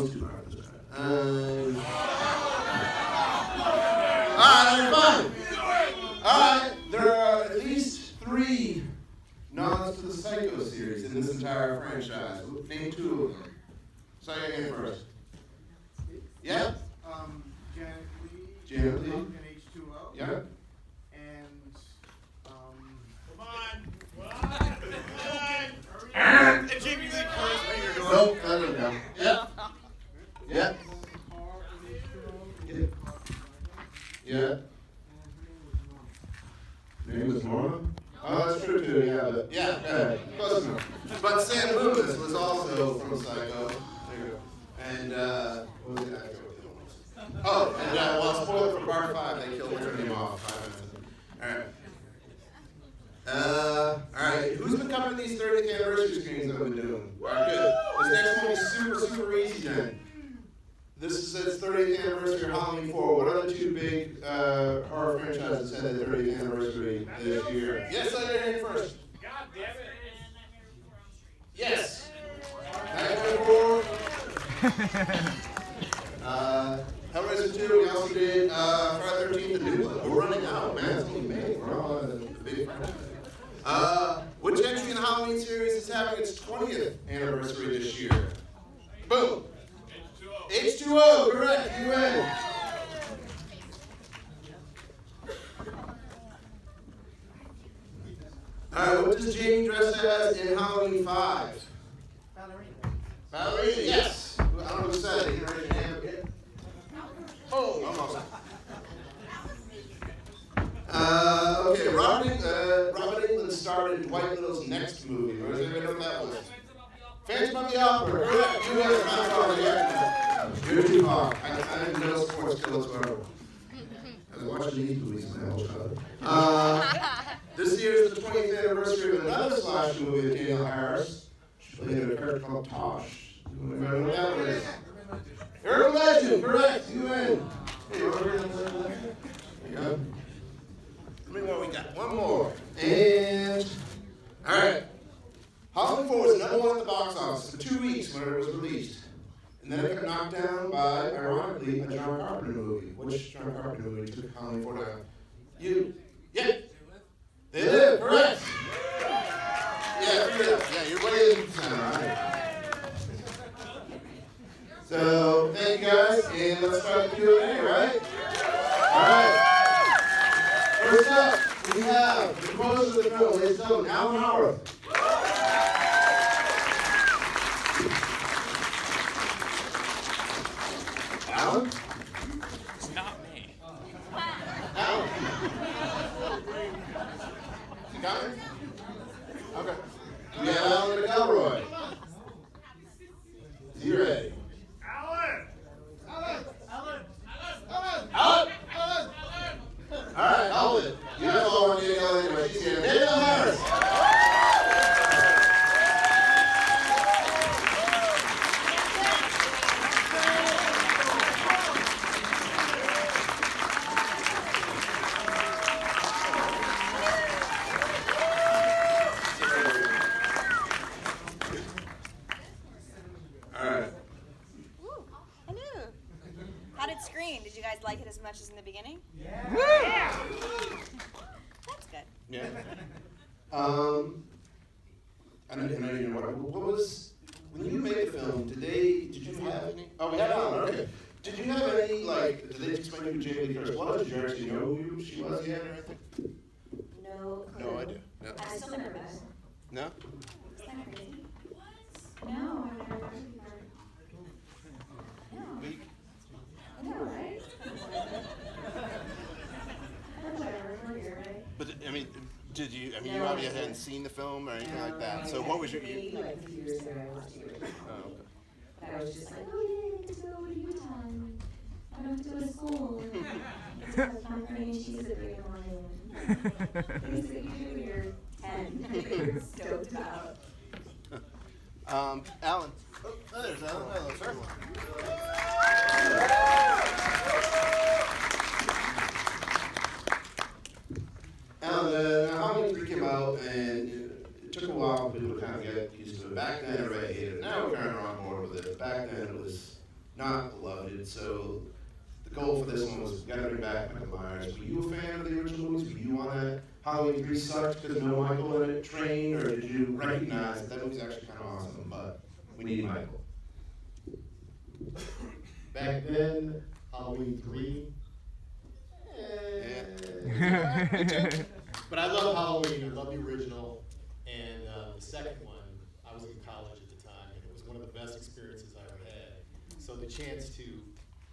was too hard this time. Alright, fine. Alright, there are at least 3 nods to the Psycho series in this entire franchise. Name 2 of them. Say your name first. Yeah? Janet Lee. And H2O. Yeah. And, Come on. And Jamie Lee Curtis, what you're doing. Nope, I don't know. Yeah. Yeah. Yeah. Name was Norma? Oh, that's true too, yeah, but yeah, go ahead. Close enough. But Sam Loomis was also from Psycho. There you go. And, what was it? I forget what the other one was. Oh, and well, spoiler for part 5, they killed him off 5 minutes. Alright, who's been covering these 30th anniversary screenings that we've been doing? Alright, good. This next one is super, super easy then. This is its 30th anniversary of Halloween 4. What are the 2 big horror franchises that had their 30th anniversary this year? Yes, I did it first. God damn it. Yes. Nightmare 4. Hellraiser 2, we also did Friday the 13th, the new one. We're running out, man. It's only May. We're all on the big franchise. Which entry in the Halloween series is having its 20th anniversary this year? Boom. H2O, correct. You win. Alright, what does Jamie dress as in Halloween 5? Ballerina, yes. I don't know who said it. He didn't raise your hand yet. Oh, almost. Okay, Robert Englund starred in Dwight Little's next movie. Does anybody know what that was? Phantom of the Opera, correct. You guys are not far yet. You're too far. I didn't know sports skill whatsoever. I was watching these movies in my whole childhood. This year is the 20th anniversary of another slasher movie with Danielle Harris. She played a character called Tosh. You remember what that was? Urban Legend, correct. You win. Hey, you remember that? There you go. How many more we got? One more. And, all right. Halloween 4 was #1 at the box office for 2 weeks when it was released. And then it got knocked down by, ironically, a John Carpenter movie. Which John Carpenter movie took Halloween 4 down? You? Yeah. They Live, correct. Yeah, you're way in the center, right? So, thank you guys, and let's start the Q&A, right? All right. First up, we have the composer of the film, ladies and gentlemen, Alan Howarth. Alan? It's not me. Alan? You got it? Okay. We have Alan McElroy. Is he ready? Alan! All right, hold it. You guys all want to get Alan anyway. She's here. Danielle Harris. All right. Hello. How did Scream? Did you guys like it as much as in the beginning? Yeah. That's good. Yeah. I know you know what was when you made the film? Did you have any? Oh, we had Alan. Okay. Did you have any did they explain to you who Jamie Lee Curtis was? Did you actually know who she was yet or anything? No clue. No idea. No. I've still never met her. No? Is that crazy? No, I've never. No. Weak. I know, right? Whatever, we're here, right? But I mean, you obviously hadn't seen the film or anything like that. So what was your? Maybe like a few years ago, I watched it. Oh, okay. But I was just like, oh yeah, I get to go to Utah. And I don't have to go to school. It's fun for me, and she's a big one. Things that you do when you're 10 that you're stoked about. Alan. Oh, there's Alan. Hello, sir. Alan, Halloween 3 came out, and it took a while for people to kind of get used to it. Back then, everybody hated it. Now we're kind of on board with it. Back then, it was not beloved. So the goal for this one was we got to bring back Michael Myers. Were you a fan of the original movies? Were you on that Halloween 3 sucked because no Michael in it train, or did you recognize that movie's actually kind of awesome, but we need Michael? Back then, Halloween 3. But I love Halloween. I love the original. And the second one, I was in college at the time, and it was one of the best experiences I ever had. So the chance to,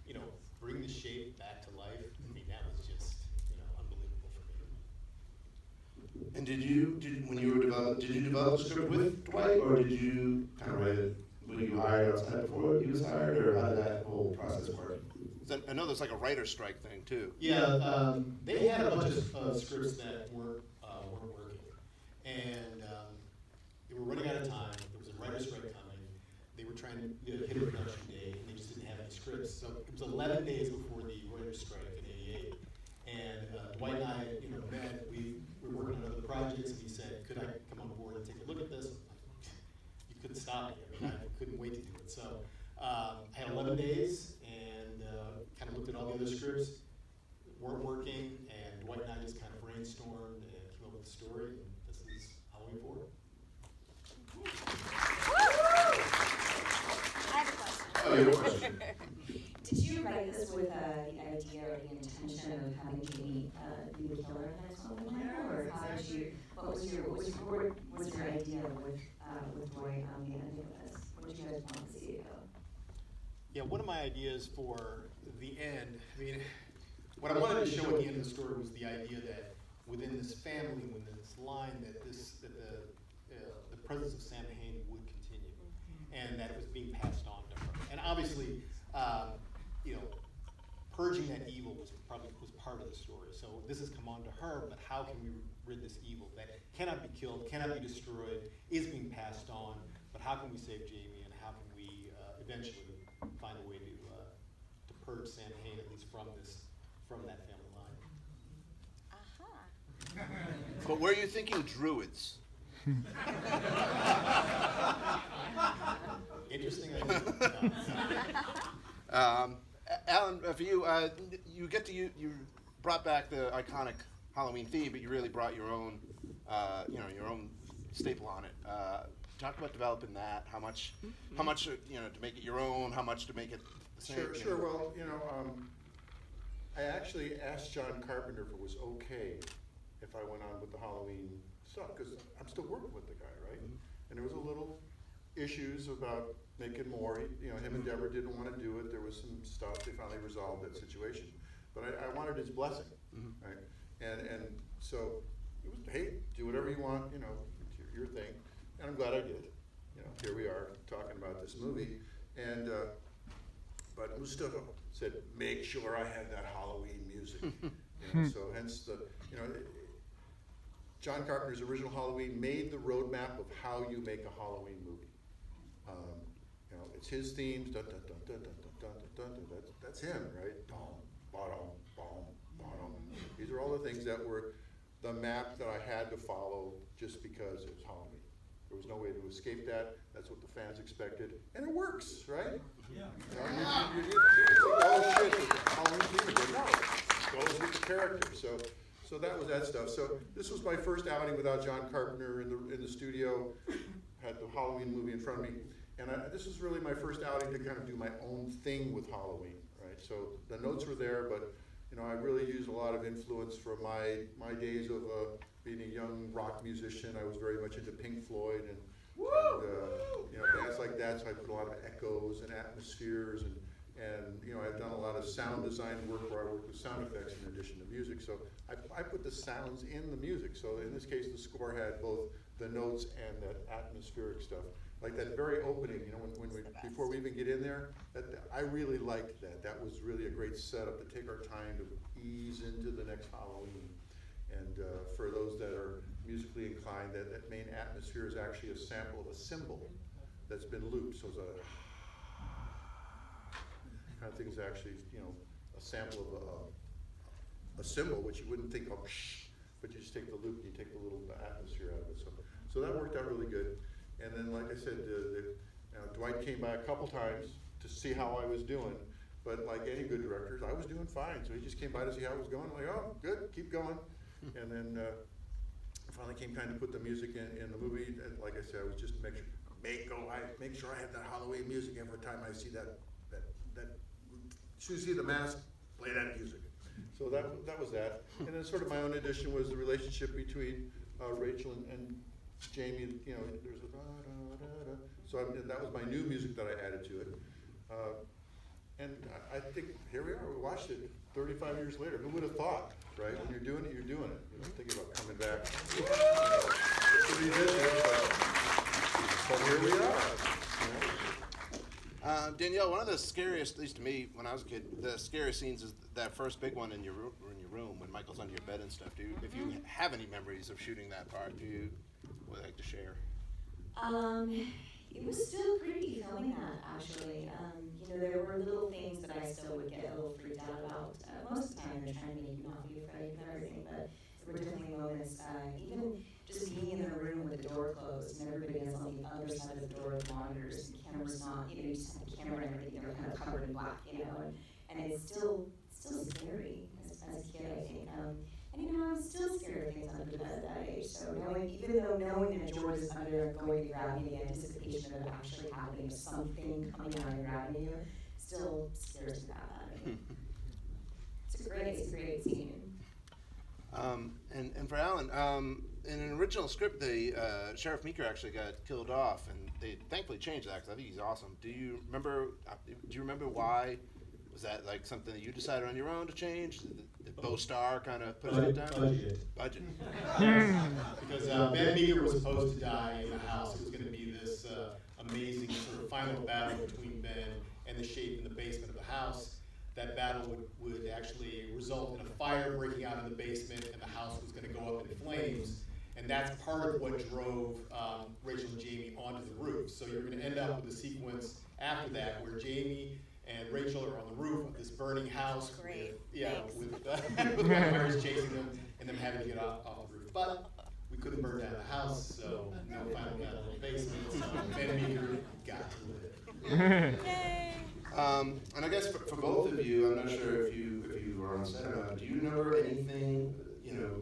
you know, bring the shape back to life, I mean, that was just, you know, unbelievable for me. And did you develop the script with Dwight, or did you kind of write it? Were you hired outside before he was hired, or how did that whole process work? I know there's like a writer's strike thing too. Yeah, they had a bunch of scripts that weren't working, and they were running out of time. There was a writer's strike coming. They were trying to hit a production date, and they just didn't have any scripts. So it was 11 days before the writer's strike in '88, and Dwight and I, you know, met. We were working on other projects, and he said, "Could I come on board and take a look at this?" You couldn't stop me. I mean, I couldn't wait to do it. So I had 11 days and kind of looked at all the other scripts, weren't working, and Dwight and I just kind of brainstormed and came up with the story, and this is Halloween 4. I have a question. Oh, your question. Did you write this with the idea or the intention of having Jamie be the killer in the next one, Michael, or how did you? What was your idea with Dwight on the ending of this? What did you guys want to see it go? Yeah, one of my ideas for the end, I mean, what I wanted to show at the end of the story was the idea that within this family, within this line, that the presence of Sam Hain would continue, and that it was being passed on to her. And obviously, you know, purging that evil was part of the story. So this has come on to her, but how can we rid this evil that cannot be killed, cannot be destroyed, is being passed on, but how can we save Jamie, and how can we eventually find a way to purge Sam Hain, at least from that family line. But were you thinking druids? Interesting idea. Alan, for you, you brought back the iconic Halloween theme, but you really brought your own, your own staple on it. Talk about developing that. How much, to make it your own. How much to make it the same. Sure. Well, I actually asked John Carpenter if it was okay if I went on with the Halloween stuff, because I'm still working with the guy, right? Mm-hmm. And there was a little issues about making more. Him and Deborah didn't want to do it. There was some stuff. They finally resolved that situation. But I wanted his blessing, right? And so it was, hey, do whatever you want, it's your thing. And I'm glad I did. Here we are talking about this movie. And but Mustafa said, make sure I have that Halloween music. So hence John Carpenter's original Halloween made the roadmap of how you make a Halloween movie. It's his themes, dun, dun, dun, dun, dun, dun, dun, dun, dun, that's him, right? Dum, bottom, bom, bottom. These are all the things that were the map that I had to follow just because it was Halloween. There was no way to escape that. That's what the fans expected, and it works, right? Yeah. You think, oh shit, it's Halloween theme again. No, it goes with the character. So that was that stuff. So this was my first outing without John Carpenter in the studio. Had the Halloween movie in front of me, and this was really my first outing to kind of do my own thing with Halloween, right? So the notes were there, but I really used a lot of influence from my days of being a young rock musician. I was very much into Pink Floyd and bands like that. So I put a lot of echoes and atmospheres, and I've done a lot of sound design work where I work with sound effects in addition to music. So I put the sounds in the music. So in this case, the score had both the notes and that atmospheric stuff. Like that very opening, before we even get in there, I really liked that. That was really a great setup to take our time to ease into the next Halloween. And for those that are musically inclined, that main atmosphere is actually a sample of a cymbal that's been looped. So it's a kind of thing is actually, a sample of a cymbal, which you wouldn't think of, but you just take the loop and you take the little atmosphere out of it. So that worked out really good. And then, like I said, Dwight came by a couple times to to see how I was doing. But like any good directors, I was doing fine. So he just came by to see how I was going. I'm like, oh, good, keep going. And then finally came time to put the music in the movie. And like I said, I was just make sure I have that Halloween music every time I see that as soon as you see the mask, play that music. So that was that. And then sort of my own addition was the relationship between Rachel and Jamie. You know, there's a da-da-da-da. So that was my new music that I added to it. And I think here we are. We watched it 35 years later. Who would have thought, right? When you're doing it, you're doing it. You know, thinking about coming back to revisit it, but here we are. You know? Danielle, one of the scariest, at least to me when I was a kid, the scariest scenes is that first big one in your room when Michael's under your bed and stuff. If you have any memories of shooting that part, would you like to share? It was still creepy filming that, actually. There were little things that I still would get a little freaked out about. Most of the time, they're trying to make you not be afraid of everything, but there were definitely moments, even just being in the room with the door closed, and everybody is on the other side of the door with monitors, and the camera's not, you just have the camera and everything, they're kind of covered in black, and it's still scary as a kid, I think. I was still scared of things under the bed at that age, so knowing that George is under there going to grab me, the anticipation of it actually happening, something coming out and grabbing you, still scares me about that. It's a great scene. And for Alan, in an original script, the Sheriff Meeker actually got killed off, and they thankfully changed that because I think he's awesome. Do you remember why? Was that like something that you decided on your own to change? Did Bo Starr kind of push it down? Budget. Because Ben Meeker was supposed to die in the house. It was going to be this amazing sort of final battle between Ben and the Shape in the basement of the house. That battle would actually result in a fire breaking out in the basement, and the house was going to go up in flames. And that's part of what drove Rachel and Jamie onto the roof. So you're going to end up with a sequence after that where Jamie and Rachel are on the roof of this burning house with fires chasing them and them having to get off the roof. But we couldn't burn down the house, so no final battle in the basement. So Ben Meeker got to live. Yay! And I guess for both of you, I'm not sure if you were on set or not. Do you remember anything?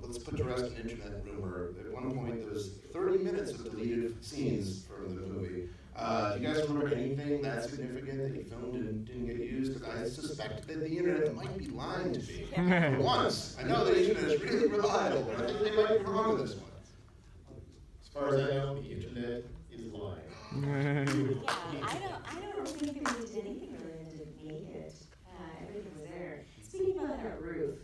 Let's put to rest an internet rumor. At one point, there was 30 minutes of deleted scenes from the movie. Do you guys remember anything that significant that you filmed and didn't get used? Because I suspect that the internet might be lying to me. For once, I know the internet is really reliable, but I think they might be wrong with this one. As far as I know, the internet is lying. I don't think that we did anything really to make it. Everything was there. Speaking about that roof,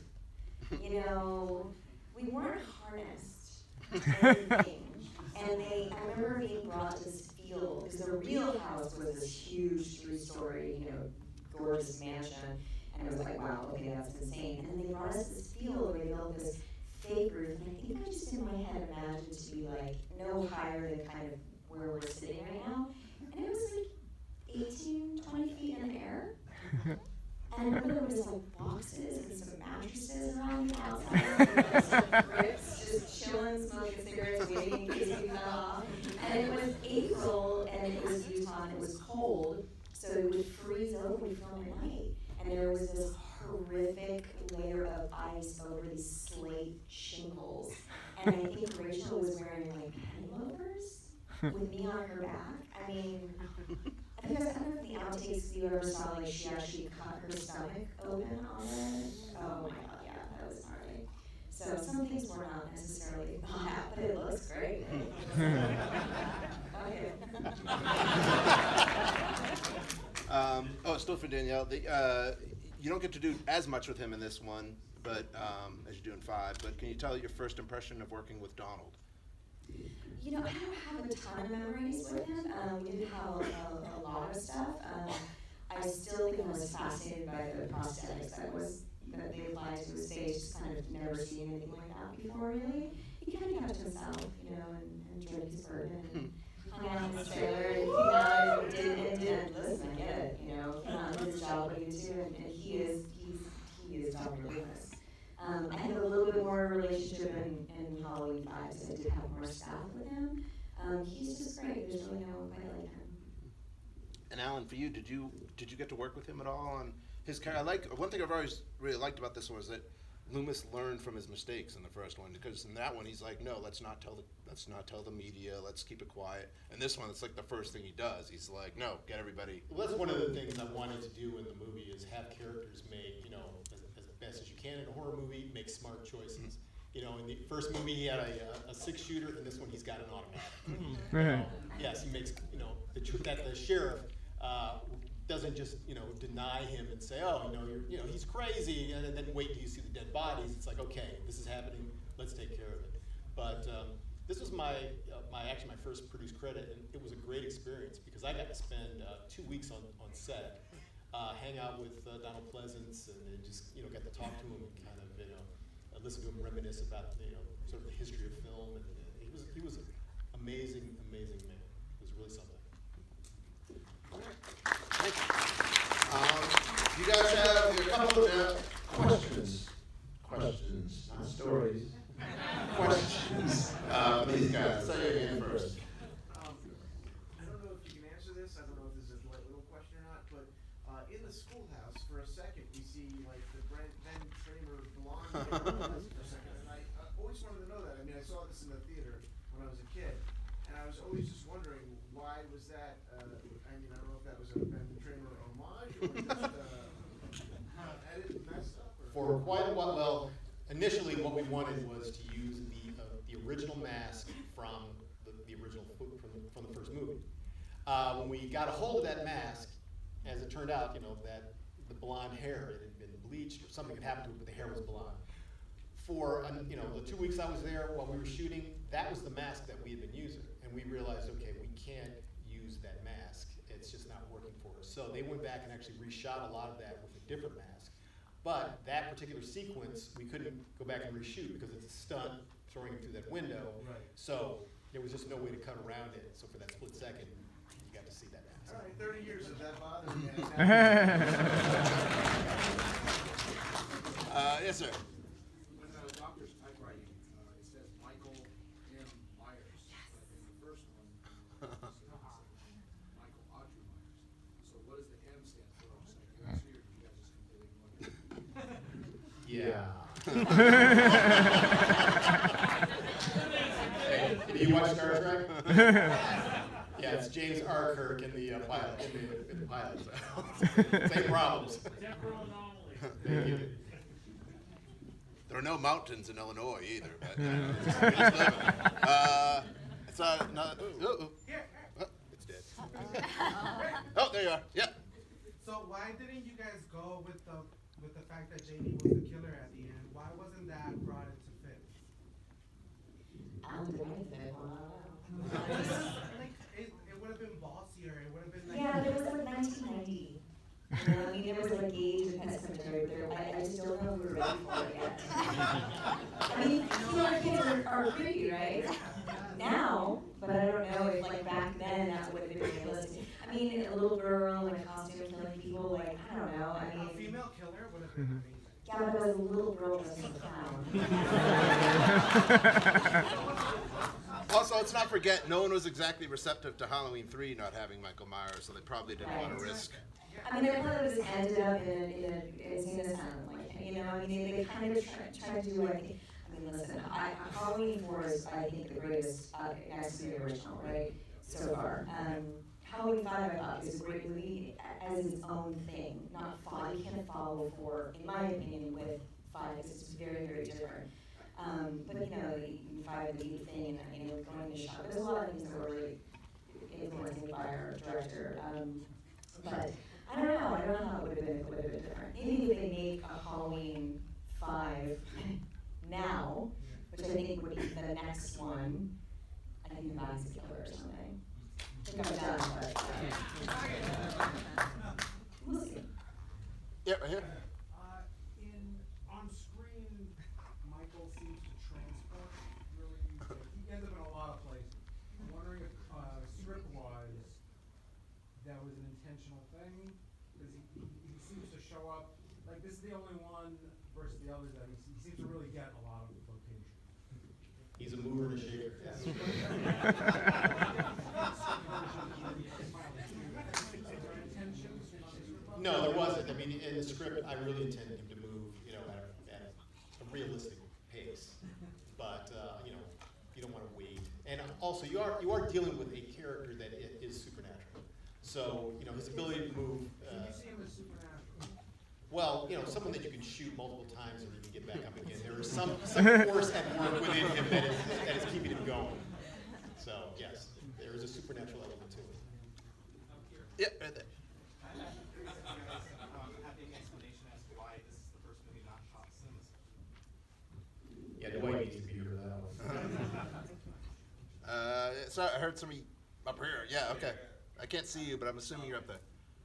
we weren't harnessed or anything. And I remember being brought to this field, because the real house was this huge 3-story, gorgeous mansion. And I was like, wow, okay, that's insane. And they brought us to this field where they built this fake roof. And I think I just in my head imagined to be like no higher than kind of where we're sitting right now. And it was like 18, 20 feet in the air. And I remember there was like boxes and some mattresses around the outside, some grips, just chilling, smoking cigarettes, waiting in case we fell off. And it was April, and it was Utah, and it was cold, so it would freeze over. We filmed at night, and there was this horrific layer of ice over these slate shingles. And I think Rachel was wearing like penny loafers with me on her back. I mean, because I don't know if the outtakes you ever saw, like she actually cut her stomach open on it. Oh my god, yeah, that was gnarly. So some things were not necessarily thought out, but it looks great. Still for Danielle, you don't get to do as much with him in this one, but as you do in 5. But can you tell your first impression of working with Donald? I don't have a ton of memories with him. We did have a lot of stuff. I still think I was fascinated by the prosthetics that they applied to his face. Just kind of never seen anything like that before, really. He kind of kept to himself, and drank his bourbon and hung out in his trailer and came out and did. Listen, I get it. Came out and did his job, what he was doing, and he is Dr. Loomis. I had a little bit more relationship in Halloween 5, so I did have more staff with him. He's just great. There's really no one quite like him. And And Alan, for you, did you get to work with him at all on his character? One thing I've always really liked about this one was that Loomis learned from his mistakes in the first one, because in that one he's like, no, let's not tell the media, let's keep it quiet. And this one, it's like the first thing he does. He's like, no, get everybody. Well, that's one of the things I wanted to do in the movie is have characters make, as best as you can in a horror movie, make smart choices. In the first movie he had a 6-shooter, and this one he's got an automatic. Yes, he makes, that the sheriff doesn't just, deny him and say, oh, he's crazy, and then wait till you see the dead bodies. It's like, okay, this is happening, let's take care of it. But this was my first produced credit, and it was a great experience because I got to spend 2 weeks on set, hang out with Donald Pleasance, and just, got to talk to him and kind of, listen to him reminisce about, sort of the history of film, and he was an amazing, amazing man. It was really something. Thank you. You guys have a couple of questions, not stories. Questions for these guys. Say your hand first. I don't know if you can answer this. I don't know if this is a little question or not, but in the schoolhouse, for a second, we see like the Ben Tramer blonde hair for a second, and I always wanted to know that. I mean, I saw this in the theater when I was a kid, and I was always just wondering why was that. I don't know if that was a Ben Tramer homage or just edited messed up. For quite a while, well, initially what we wanted was to use the original mask from the original from the first movie. When we got a hold of that mask, as it turned out, that the blonde hair, it had been bleached or something had happened to it, but the hair was blonde. For the 2 weeks I was there while we were shooting, that was the mask that we had been using, and we realized, okay, we can't use that mask. It's just not working for us. So they went back and actually reshot a lot of that with a different mask. But that particular sequence, we couldn't go back and reshoot because it's a stunt throwing him through that window. Right. So there was just no way to cut around it. So for that split second, you got to see that mask. All right, 30 years of that bothering me. Yes, sir. When doctor's typewriting, it says Michael M. Myers. But in the first one, Michael Audrey Myers. So what does the M stand for? I'm just like, here, you guys just completely ignored it. Yeah. Hey, do you watch Star Trek? Yeah, it's James R. Kirk in the pilot. In the pilot. So. Same problems. Temporal anomaly. Thank you. There are no mountains in Illinois either. But, it's not. It's dead. Oh, there you are. Yeah. So why didn't you guys go with the fact that Jamie was the killer at the end? Why wasn't that brought into fit? Alan didn't fit. It would have been bossier. It would have been like. Yeah, there was like 1990. I mean, there was like Gage and Pet Cemetery, but I just don't know if we were ready for it yet. I mean, killer kids are creepy, right? Now, but I don't know if like back then that would have been realistic. I mean, a little girl in a costume killing people, like, I don't know. I mean, A female killer would have been amazing. yeah, but it was a little girl dressed as a clown. Also, let's not forget, no one was exactly receptive to Halloween 3 not having Michael Myers, so they probably didn't want to risk. I mean, they probably just ended up in a insane asylum, like, I mean, they kind of tried to do, like, listen, Halloween 4 is, I think, the greatest, next to the original, right, so far. Halloween 5, I thought, is a great movie as its own thing, not 5. You can't follow 4, in my opinion, with 5, because it's very, very different. But, 5, the lead thing, and, going to shop, there's a lot of things that were really influenced by our director. But I don't know how it would have been different. Maybe if they make a Halloween 5 now, which I think would be the next one, I think the Max is killer or something. I think I'm done, but we'll see. Yeah, right here. On screen, Michael seems to transport really. He ends up in a lot of places. I'm wondering if script-wise, that was an intentional thing, because he seems to show up. Like, this is the only one versus the others that he seems to really get a lot of location. He's a mover and a shaker. No, there wasn't. I mean, in the script, I really intended him to move, you know, at a realistic pace. But you know, you don't want to wait. And also, you are dealing with a character that is supernatural. So you know, his ability to move. Can you see him as supernatural? Well, you know, someone that you can shoot multiple times and you can get back up again. There is some force at work within him that is keeping him going. So yes, there is a supernatural element to it. Yeah, right there. Have any explanation as to why this is the first movie not shot since? Yeah, Dwight needs to be here for that one. So I heard somebody up here. Yeah, okay. I can't see you, but I'm assuming you're up there.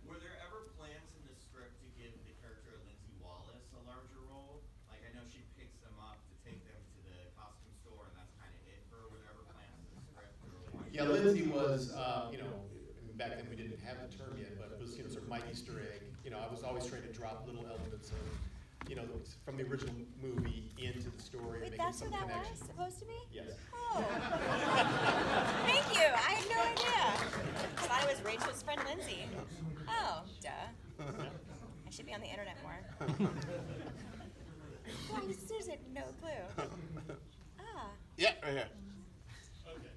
Were there ever plans in the script to give the character of Lindsay Wallace a larger role? Like, I know she picks them up to take them to the costume store, and that's kind of it for her. Were there ever plans in the script? Or Yeah, Lindsay was, you know, back then we didn't have the term yet, but it was, you know, sort of my Easter egg. You know, I was always trying to drop little elements of, you know, from the original movie into the story. Wait, making that's some who that connection. was supposed to be? Yes. Oh. Thank you. I had no idea. I thought it was Rachel's friend Lindsay. Oh, duh. I should be on the internet more. Well, I seriously had no clue. Ah. Yeah, right here. Okay,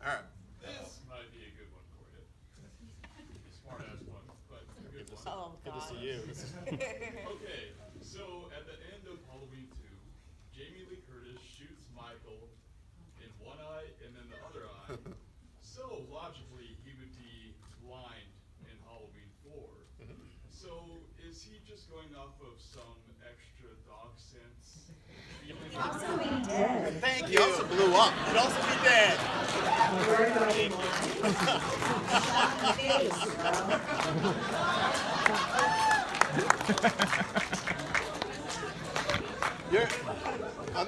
All right. this might be a good one for you. Smart ass one, but a good one. Oh, Good to God. see you. Okay, so at the end of Halloween 2, Jamie Lee Curtis shoots Michael in one eye and then the other eye. So logically, he would be blind in Halloween 4. So is he just going off of some extra dog sense? Also, we did. Thank you. He also blew up. Could also be dead. You're, on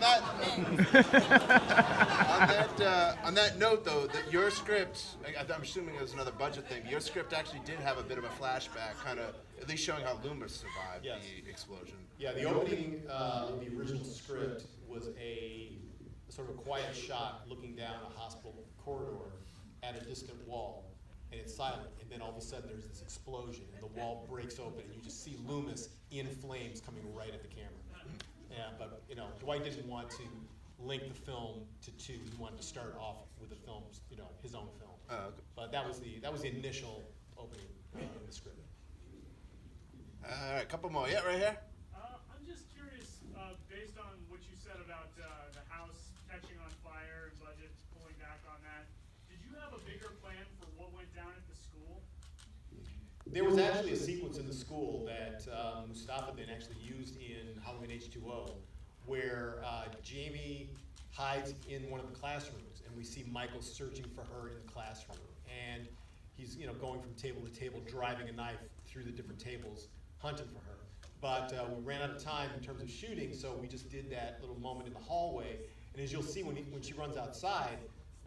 that note, though, that your script, I'm assuming it was another budget thing. Your script actually did have a bit of a flashback, kind of at least showing how Loomis survived Yes. the explosion. Yeah, the opening of the original script was a sort of a quiet shot looking down a hospital corridor at a distant wall, and it's silent, and then all of a sudden there's this explosion, and the wall breaks open, and you just see Loomis in flames coming right at the camera. Yeah, but you know, Dwight didn't want to link the film to 2. He wanted to start off with the film's, you know, his own film. Okay. But that was the initial opening in the script. All right, couple more. Yeah, right here. I'm just curious, based on what you said about the house catching on fire and budget pulling back on that, did you have a bigger plan for what went down at the school? There was actually a sequence in the school that Mustafa then actually used in Halloween H2O, where Jamie hides in one of the classrooms, and we see Michael searching for her in the classroom, and he's, you know, going from table to table, driving a knife through the different tables, hunting for her. But we ran out of time in terms of shooting, so we just did that little moment in the hallway, and as you'll see when she runs outside,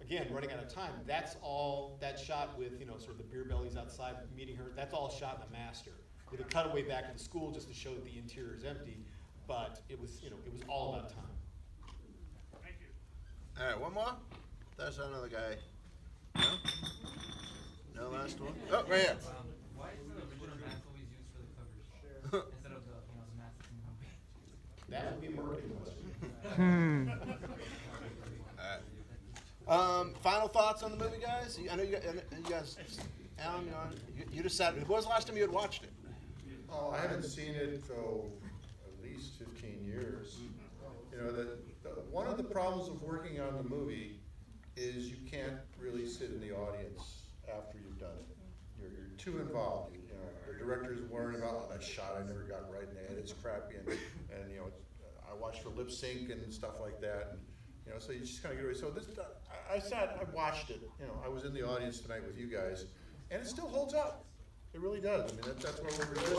again, running out of time, that's all, that shot with, you know, sort of the beer bellies outside meeting her, that's all shot in the master. With a cutaway back to the school just to show that the interior is empty, but it was, you know, it was all about time. Thank you. All right, one more. There's another guy. No? No last one? Oh, right here. Why is the original mask always used for the covers instead of the mask in the movie? That would be a marketing question. All right. Final thoughts on the movie, guys? I know you guys, Alan, you decided. When was the last time you had watched it? Oh, I haven't seen it, at least 15 years. You know, one of the problems of working on the movie is you can't really sit in the audience after you've done it. You're too involved. You know, the director's worrying about, that shot I never got right, and the edit's crappy, and you know, I watched for lip sync and stuff like that, and you know, so you just kind of get away. So this, I watched it. You know, I was in the audience tonight with you guys, and it still holds up. It really does. I mean, that's what we're resisting.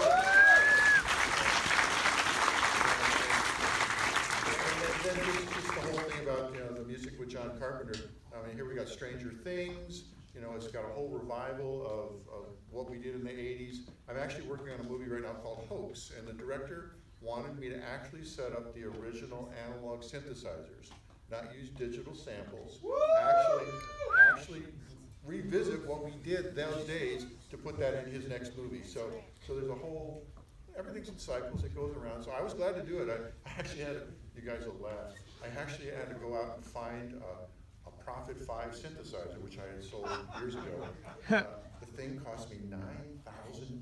And then just the whole thing about, you know, the music with John Carpenter. I mean, here we got Stranger Things. You know, it's got a whole revival of what we did in the 80s. I'm actually working on a movie right now called Hoax, and the director wanted me to actually set up the original analog synthesizers, not use digital samples. Actually revisit what we did those days to put that in his next movie. So there's a whole, everything's in cycles, it goes around. So I was glad to do it. I actually had, you guys will laugh, I actually had to go out and find a Prophet 5 synthesizer, which I had sold years ago. The thing cost me $9,000.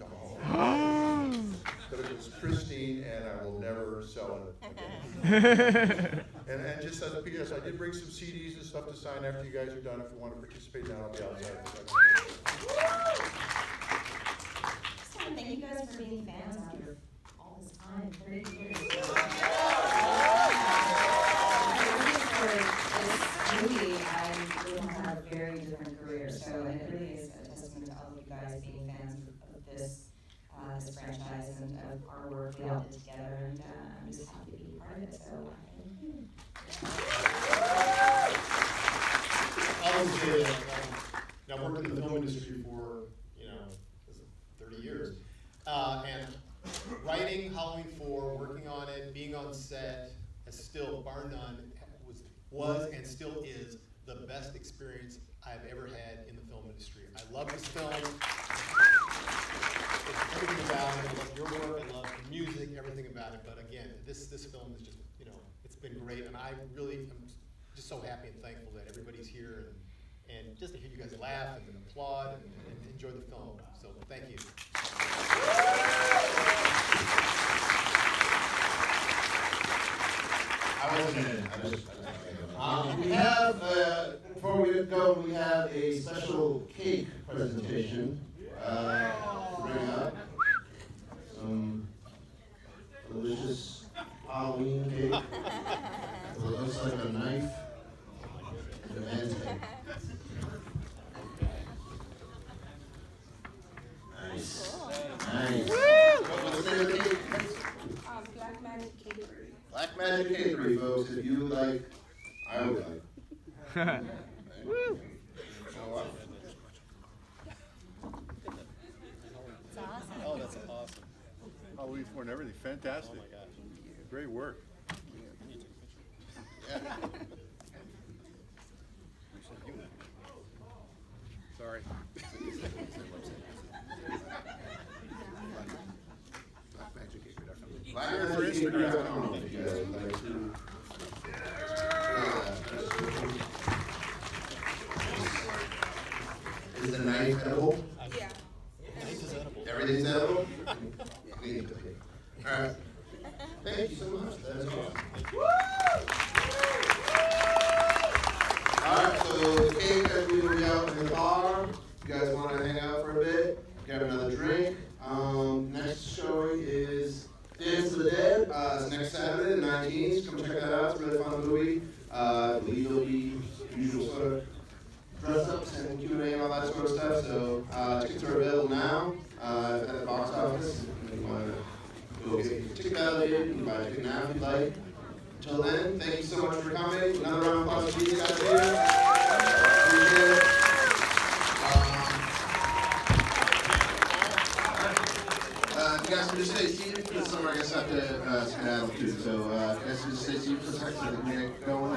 But it was pristine, and I will never sell it again. and just as a PS, I did bring some CDs and stuff to sign after you guys are done. If you want to participate now, I'll be outside. So thank you guys for being fans after all this time. 30 years. Movie, I really have a very different career, so it really is a testament to all of you guys being fans of this franchise and of our work we all did together, and I'm just happy to be part of it, so thank you. I would say that, now I've worked in the film industry for, 30 years, and writing Halloween 4, working on it, being on set, has still, bar none, was and still is the best experience I've ever had in the film industry. I love this film. Everything about it. I love your work. I love the music, everything about it. But again, this film is just, it's been great, and I really am just so happy and thankful that everybody's here and just to hear you guys laugh and applaud and enjoy the film. So thank you. I wasn't in it. We have, before we go, we have a special cake presentation to bring up. Some delicious Halloween cake. It looks like a knife and a man's cake. Nice. Nice. What's the name of the cake? Black Magic Cakery. Black Magic Cakery, folks, if you would like, I would like. It's awesome. Oh, that's awesome. Halloween 4 and everything, fantastic. Oh my gosh. Great work. Yeah. Sorry. BlackMagicCakery.com if you guys would like to. Is the knife edible? Yeah. Knife is edible. Everything's edible? Neat. Alright. Thank you so much. That's awesome. Alright, so the cake that we will be out in the bar. You guys want to hang out for a bit? Grab another drink. Next showing is Dance of the Dead. It's next Saturday, the 19th. Come check that out. It's a really fun movie. I believe there'll be usual sort of dress-ups and Q&A and all that sort of stuff. So tickets are available now at the box office. If you want to go get your ticket validated, you can buy a ticket now if you'd like. Until then, thank you so much for coming. Another round of applause for these guys here. Appreciate it. You guys can just stay seated for the summer. I guess I have to skedaddle too. So you guys can just stay seated for a second so that we get going.